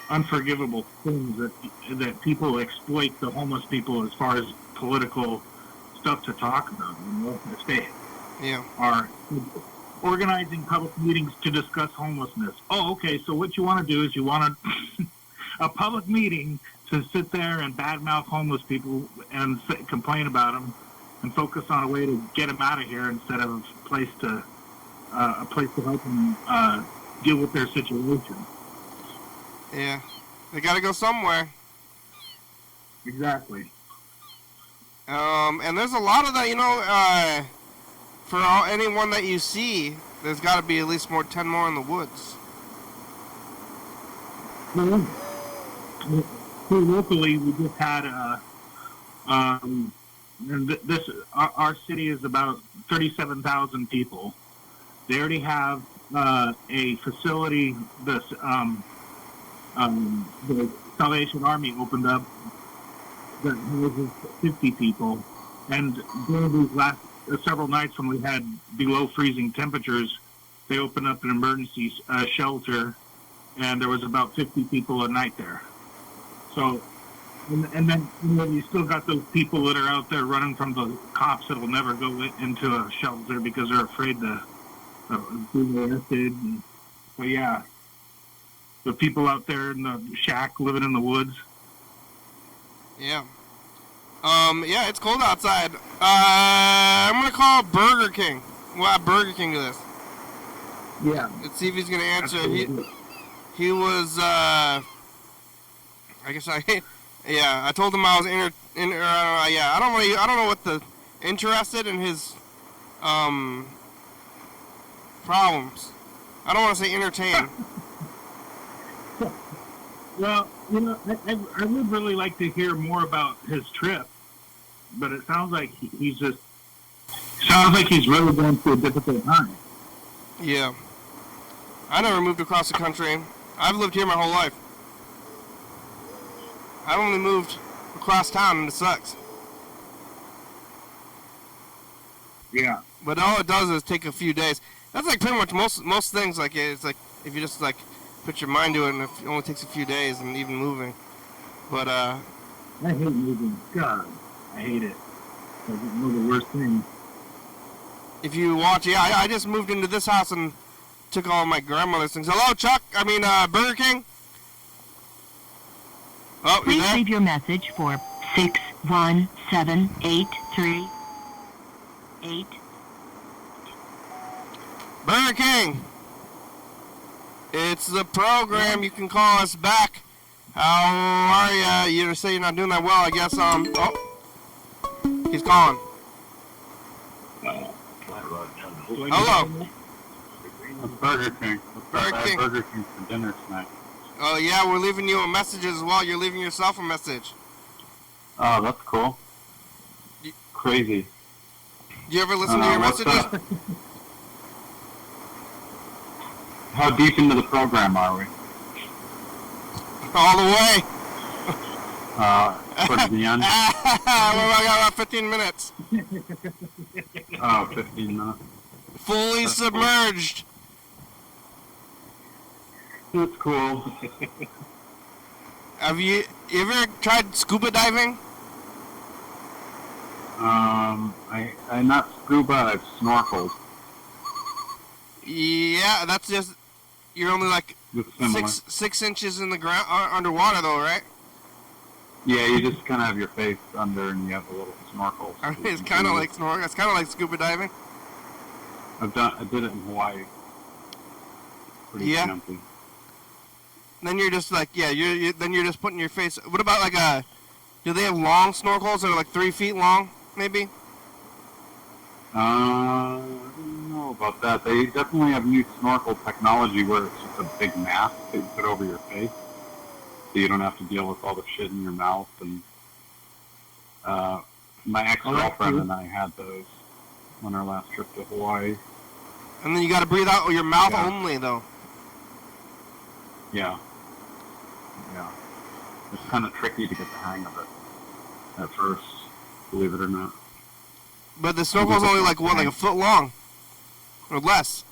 unforgivable things that people exploit the homeless people as far as political stuff to talk about. If they are organizing public meetings to discuss homelessness. Oh, okay, so what you want to do is you want a public meeting to sit there and badmouth homeless people and complain about them and focus on a way to get them out of here instead of a place to help them deal with their situation. Yeah, they got to go somewhere. Exactly. And there's a lot of that, for anyone that you see, there's got to be at least 10 more in the woods. Here locally, we just had our city is about 37,000 people. They already have a facility. The Salvation Army opened up that houses 50 people, and during these last several nights when we had below freezing temperatures, they opened up an emergency shelter, and there was about 50 people a night there. So, and then you still got those people that are out there running from the cops that will never go into a shelter because they're afraid to be arrested. But yeah, the people out there in the shack living in the woods. Yeah. Yeah, it's cold outside. I'm gonna call Burger King. We'll add Burger King to this. Yeah. Let's see if he's gonna answer. Absolutely. He was. I told him I was I don't know what the interested in his problems. I don't want to say entertain. Well, I would really like to hear more about his trip, but it sounds like he's really going through a difficult time. Yeah. I never moved across the country. I've lived here my whole life. I only moved across town, and it sucks. Yeah. But all it does is take a few days. That's like pretty much most things. Like it's like if you just like put your mind to it, and it only takes a few days, and even moving. But I hate moving. God, I hate it. It's one of the worst things. If you watch, I just moved into this house and took all my grandmother's things. Hello, Chuck. Burger King. Oh, you Please there? leave your message for 61783. Burger King. It's the program. You can call us back. How are ya? You say you're not doing that well, I guess. He's calling. Hello. Burger King. Burger King. Burger King for dinner tonight. Oh yeah, we're leaving you a message as well. You're leaving yourself a message. Oh, that's cool. Crazy. Do you ever listen to your what's messages? up? How deep into the program are we? All the way. Towards the end? I got about 15 minutes. 15 minutes. Fully submerged. That's cool. Have you ever tried scuba diving? I not scuba, I've snorkeled. Yeah, that's just, you're only like It's similar. 6 inches in the ground, underwater though, right? Yeah, you just kind of have your face under and you have a little snorkel. I mean, it's kind of like snorkeling. It's kind of like scuba diving. I did it in Hawaii. Pretty Yeah. fancy. Then you're just like, yeah, then you're just putting your face. What about like do they have long snorkels that are like 3 feet long, maybe? I don't know about that. They definitely have new snorkel technology where it's just a big mask that you put over your face, so you don't have to deal with all the shit in your mouth. And my ex-girlfriend and I had those on our last trip to Hawaii. And then you got to breathe out with your mouth only, though. Yeah. Yeah. It's kind of tricky to get the hang of it at first, believe it or not. But the snorkel's only like, what, like a foot long? Or less?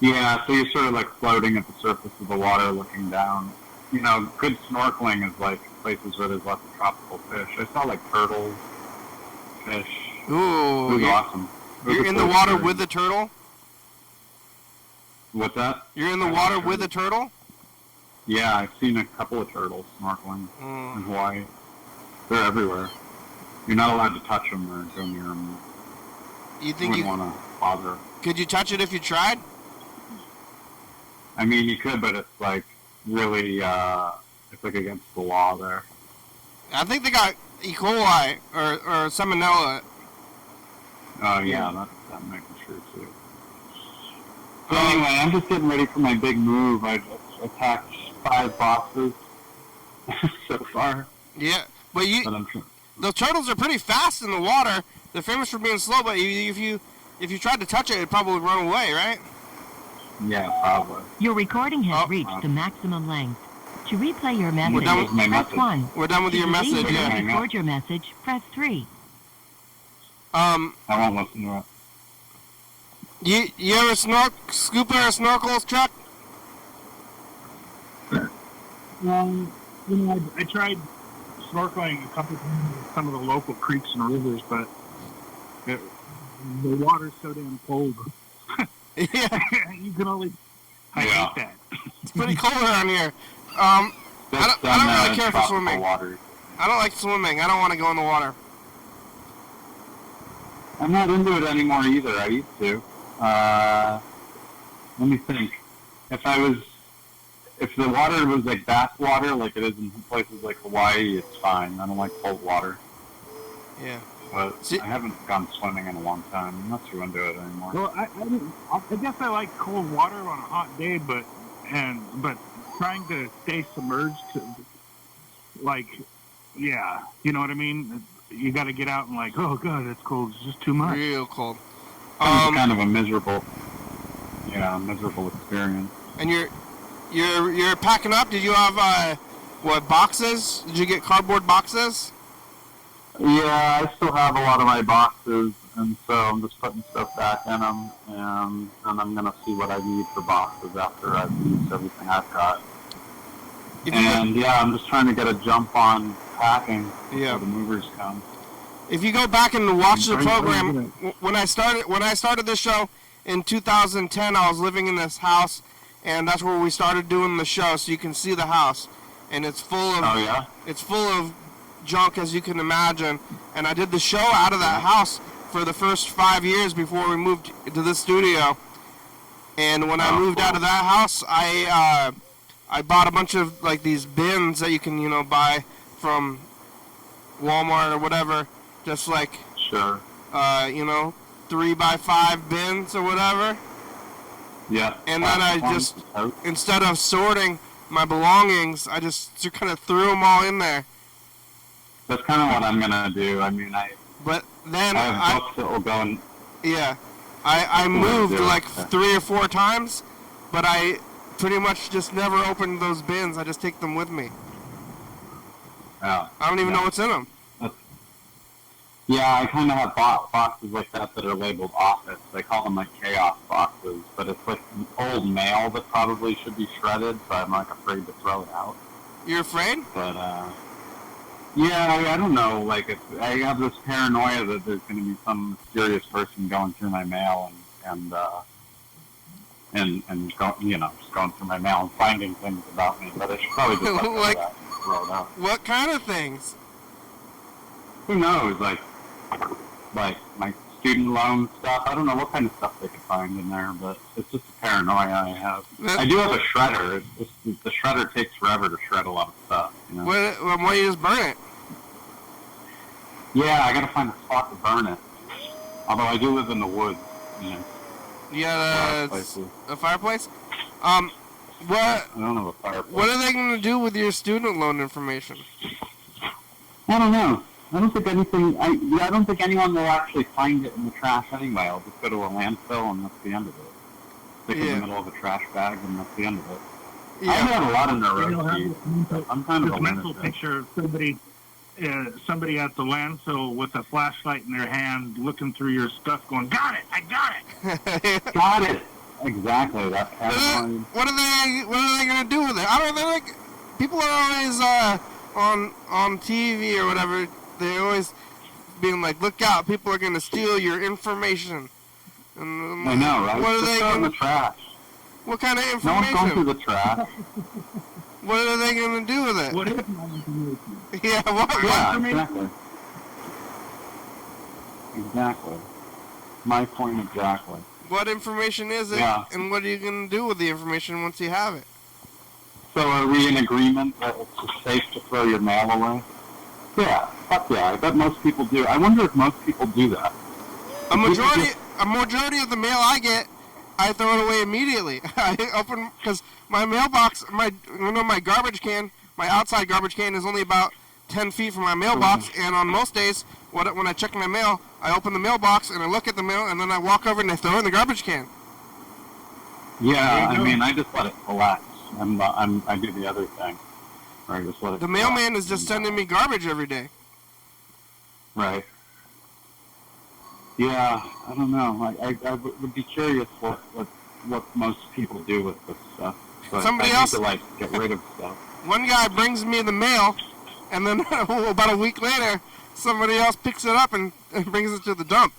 Yeah, so you're sort of like floating at the surface of the water looking down. You know, good snorkeling is like places where there's lots of tropical fish. I saw like turtles, fish. Ooh. It was awesome. You're in the water with the turtle? What's that? You're in the water with a turtle? Yeah, I've seen a couple of turtles snorkeling in Hawaii. They're everywhere. You're not allowed to touch them or go near them. You think you wouldn't want to bother? Could you touch it if you tried? I mean, you could, but it's like really, it's like against the law there. I think they got E. coli or salmonella. Oh yeah, that might be true too. So anyway, I'm just getting ready for my big move. I've attacked 5 boxes so far. Yeah, but the turtles are pretty fast in the water. They're famous for being slow, but if you tried to touch it, it'd probably run away, right? Yeah, probably. Your recording has reached the maximum length. To replay your message, press 1. We're done with your message. To record your message, press 3. I won't listen to it. You ever scuba or snorkels, Chuck? I tried snorkeling a couple times in some of the local creeks and rivers, but the water's so damn cold. Yeah. You can only... I hate that. It's pretty cold around here. I don't really care for swimming. Water. I don't like swimming. I don't want to go in the water. I'm not into it anymore either. I used to. Let me think. If the water was like bath water, like it is in places like Hawaii, it's fine. I don't like cold water. Yeah. But I haven't gone swimming in a long time. I'm not too into it anymore. Well, I guess I like cold water on a hot day, but trying to stay submerged, like, yeah, you know what I mean? You got to get out and like, oh god, it's cold. It's just too much. Real cold. It's kind of a miserable experience. And you're packing up. Did you have boxes? Did you get cardboard boxes? Yeah, I still have a lot of my boxes, and so I'm just putting stuff back in them, and I'm gonna see what I need for boxes after I've used everything I've got. I'm just trying to get a jump on packing before the movers come. If you go back and watch the program, when I started this show in 2010, I was living in this house, and that's where we started doing the show. So you can see the house, and it's full of it's full of junk, as you can imagine. And I did the show out of that house for the first 5 years before we moved to this studio. And when I moved out of that house, I bought a bunch of like these bins that you can buy from Walmart or whatever, just like 3x5 bins or whatever. Yeah. And then I just, instead of sorting my belongings, I just kind of threw them all in there. That's kind of what I'm gonna do. I mean, But then I have books that will go in. Yeah, I moved like 3 or 4 times, but I pretty much just never opened those bins. I just take them with me. Yeah. I don't even know what's in them. Yeah, I kind of have boxes like that are labeled office. They call them like chaos boxes, but it's like old mail that probably should be shredded, so I'm like afraid to throw it out. You're afraid? But yeah, I don't know. Like, I have this paranoia that there's going to be some mysterious person going through my mail and just going through my mail and finding things about me. But I should probably just throw it out. What kind of things? who knows? Like my student loan stuff. I don't know what kind of stuff they could find in there, but it's just a paranoia I have. I do have a shredder. The shredder takes forever to shred a lot of stuff. You know? Why don't you just burn it? Yeah, I gotta find a spot to burn it. Although I do live in the woods. You know. You got a fireplace? What? I don't have a fireplace. What are they going to do with your student loan information? I don't know. I don't think anything. I don't think anyone will actually find it in the trash anyway. I'll just go to a landfill and that's the end of it. Stick it in the middle of a trash bag and that's the end of it. Yeah. I have a lot of neuroses. I'm kind of a mental picture of somebody at the landfill with a flashlight in their hand, looking through your stuff, going, "Got it! I got it! Got it!" Exactly. That's what are they going to do with it? I don't know. Like, people are always on TV or whatever. They're always being like, "Look out! People are going to steal your information." And, I know, right? What are just they throw it in going? the trash. What kind of No information? one's going through the trash. What are they going to do with it? What is my information?" Yeah, what Exactly. Exactly. My point exactly. What information is it, Yeah. and what are you going to do with the information once you have it? So are we in agreement that it's safe to throw your mail away? Yeah, fuck yeah. I bet most people do. I wonder if most people do that. A majority of the mail I get, I throw it away immediately. I open, because my mailbox, my garbage can, my outside garbage can is only about 10 feet from my mailbox, and on most days, when I check my mail, I open the mailbox and I look at the mail, and then I walk over and I throw it in the garbage can. Yeah, I mean, I just let it collapse. I do the other thing. Right, just let it The mailman is just sending me garbage every day. Right. Yeah, I don't know. I would be curious what most people do with this stuff. But Somebody I else- need to, like, get rid of stuff. One guy brings me the mail, and then about a week later, somebody else picks it up and brings it to the dump.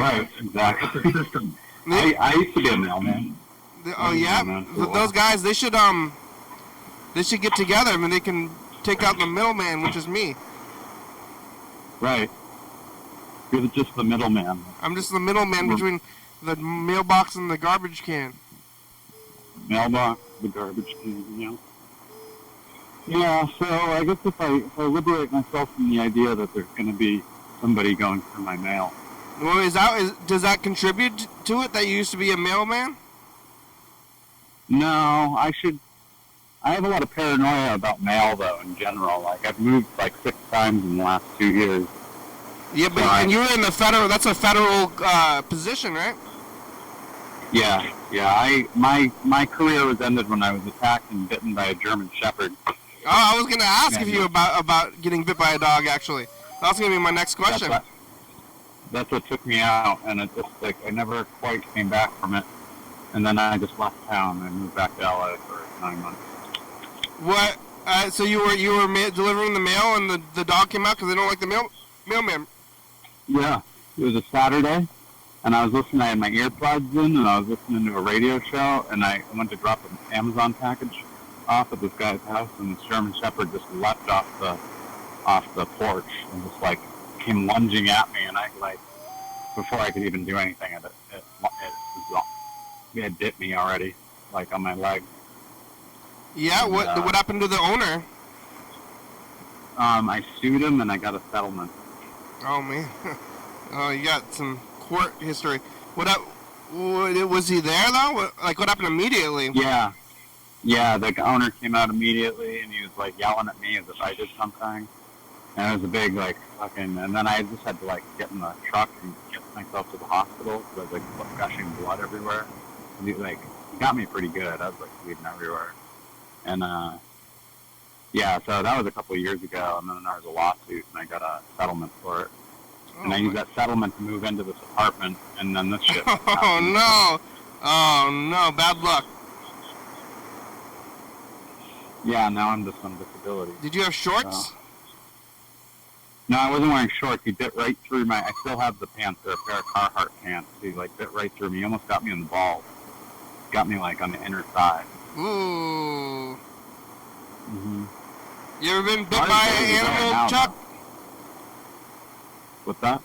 Right, exactly. I used to be a mailman. Oh yeah, those guys, they should get together. I mean, they can take out the middleman, which is me. Right. You're just the middleman. I'm just the middleman between the mailbox and the garbage can. Mailbox, the garbage can, yeah. Yeah, so I guess if I liberate myself from the idea that there's going to be somebody going through my mail. Well, does that contribute to it that you used to be a mailman? No, I have a lot of paranoia about mail, though, in general. Like, I've moved, like, 6 times in the last 2 years. Yeah, but and you're in the federal, that's a federal position, right? Yeah. My career was ended when I was attacked and bitten by a German Shepherd. Oh, I was going to ask you about getting bit by a dog, actually. That was going to be my next question. That's what took me out, and it just, like, I never quite came back from it. And then I just left town and moved back to LA for 9 months. What? So you were delivering the mail, and the dog came out because they don't like the mailman. Yeah, it was a Saturday, and I was listening. I had my earplugs in, and I was listening to a radio show, and I went to drop an Amazon package off at this guy's house, and this German Shepherd just leapt off the porch and just like came lunging at me, and I like before I could even do anything, it had bit me already, like on my leg. Yeah, what happened to the owner? I sued him, and I got a settlement. Oh man, oh, you got some court history. Was he there though? What happened immediately? Yeah, the owner came out immediately, and he was like yelling at me as if I did something. And it was a big like fucking. And then I just had to like get in the truck and get myself to the hospital because I was like gushing blood everywhere. And he got me pretty good. I was like bleeding everywhere. And yeah, so that was a couple of years ago, and then there was a lawsuit, and I got a settlement for it. And I used that settlement to move into this apartment, and then this shit. Oh no, bad luck. Yeah, now I'm just on disability. Did you have shorts? No, I wasn't wearing shorts. He bit right through I still have the pants. They're a pair of Carhartt pants. He like bit right through me. He almost got me in the balls. Got me like on the inner thigh. Ooh. Mm-hmm. You ever been bit by an animal, Chuck? What's that?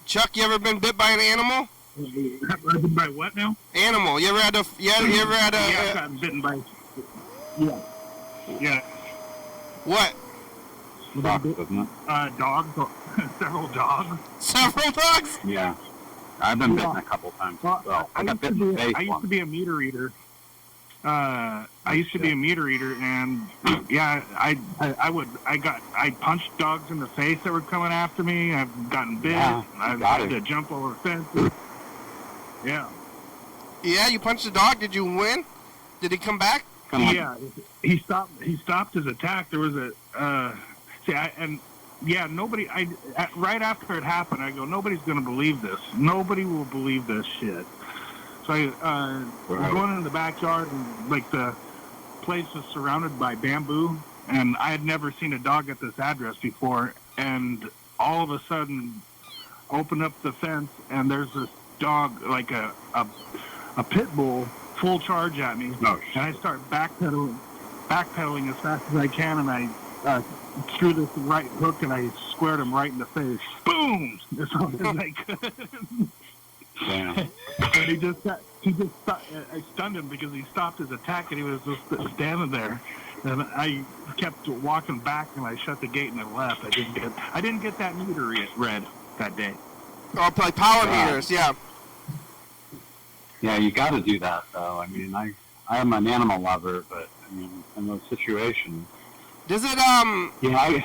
Chuck, you ever been bit by an animal? By what now? Animal. You ever had a? Yeah, I've gotten bitten by. Yeah. Yeah. What? Dogs, isn't it? Dogs. Several dogs. Several dogs? Yeah. I've been bitten a couple times. Well, I got bitten in the face I used once. to be a meat eater. I used to be a meat eater, and yeah, I punched dogs in the face that were coming after me. I've gotten bit. Yeah, I've had to jump over fences. Yeah. Yeah, you punched a dog. Did you win? Did he come back? Yeah, he stopped his attack. There was nobody. Right after it happened, I go, nobody's going to believe this. Nobody will believe this shit. So we're going in the backyard, and like the place is surrounded by bamboo, and I had never seen a dog at this address before. And all of a sudden, open up the fence, and there's this dog, like a pit bull, full charge at me. No. And I start backpedaling as fast as I can, and I threw this right hook, and I squared him right in the face. Boom! As hard as I could. Damn. And I stunned him because he stopped his attack, and he was just standing there. And I kept walking back, and I shut the gate and I left. I didn't get that meter read that day. Oh, like power meters, yeah. Yeah, you got to do that, though. I mean, I am an animal lover, but I mean, in those situations. Does it Yeah.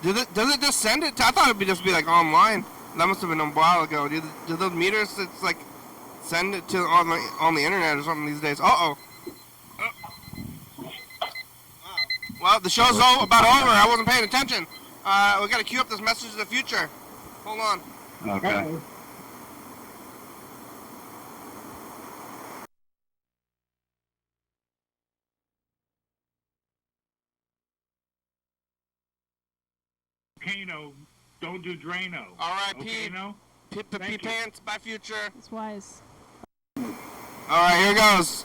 Does it just send it? I thought it'd just be like online. That must have been a while ago. Do those meters? It's like send it to on the internet or something these days. Uh-oh. Well, the show's about over. I wasn't paying attention. We got to queue up this message of the future. Hold on. Okay. Kano, don't do Drano. R.I.P. Okay, no? P pants. Bye, future. That's wise. All right, here goes.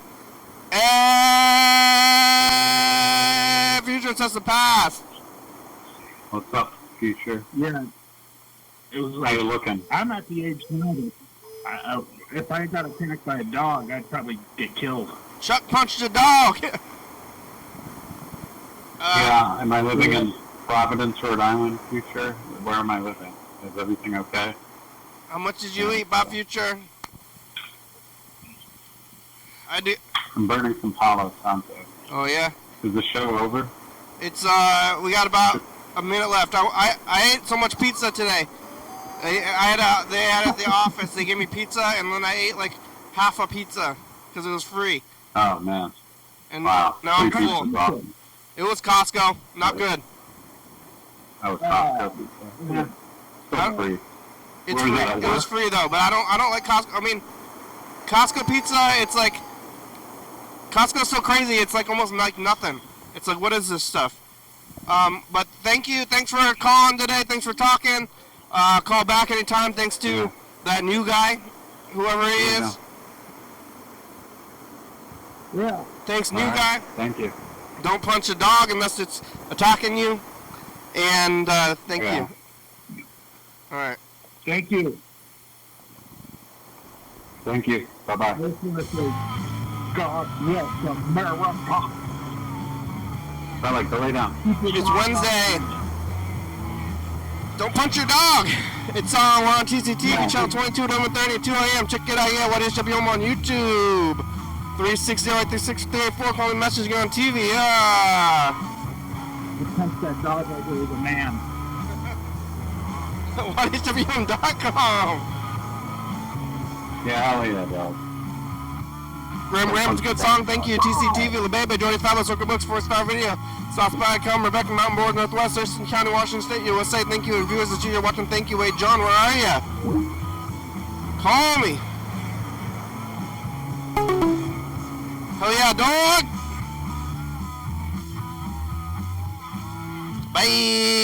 Future says the past. What's up, future? Yeah. It was How like, you looking? I'm at the age now that if I got attacked by a dog, I'd probably get killed. Chuck punched a dog. Yeah, am I living in Providence, Rhode Island, future? Where am I living? Is everything okay? How much did you eat, Bob Future? I do. I'm burning some Palo Santo. Oh yeah. Is the show over? It's we got about a minute left. I ate so much pizza today. They had at the office. They gave me pizza, and then I ate like half a pizza because it was free. Oh man. And Wow. now I'm Free full. pizza's awesome. It was Costco. Not good. That was Costco pizza. Still free. It's Where free. is that at It was work? free though, but I don't like Costco. I mean, Costco pizza. It's like Costco's so crazy. It's like almost like nothing. It's like, what is this stuff? But thank you. Thanks for calling today. Thanks for talking. Call back anytime. Thanks to that new guy, whoever he is. Yeah. Thanks, new All right. guy. Thank you. Don't punch a dog unless it's attacking you. And thank Yeah. you. All right. Thank you. Thank you. Bye-bye. God bless America. Bye-bye. Go lay down. It's Wednesday. Don't punch your dog. It's on. We're on TCTV, channel 22, 11:30 at 2 a.m. Check it out. Yeah, YDHWM on YouTube. 360-836-384. Call me message. Get on TV. Yeah. You punched that dog like it was a man. YDHWM.com. Yeah, hell yeah, dog. Ram's a good song. Thank you. TCTV, La Bebe, Jordy Fabulous, Circle Books, 4-star video. South.com, Rebecca Mountain Board, Northwest, Thurston County, Washington State, USA. Thank you. And viewers that you're watching, thank you. Wait, John, where are you? Call me. Hell yeah, dog. Bye.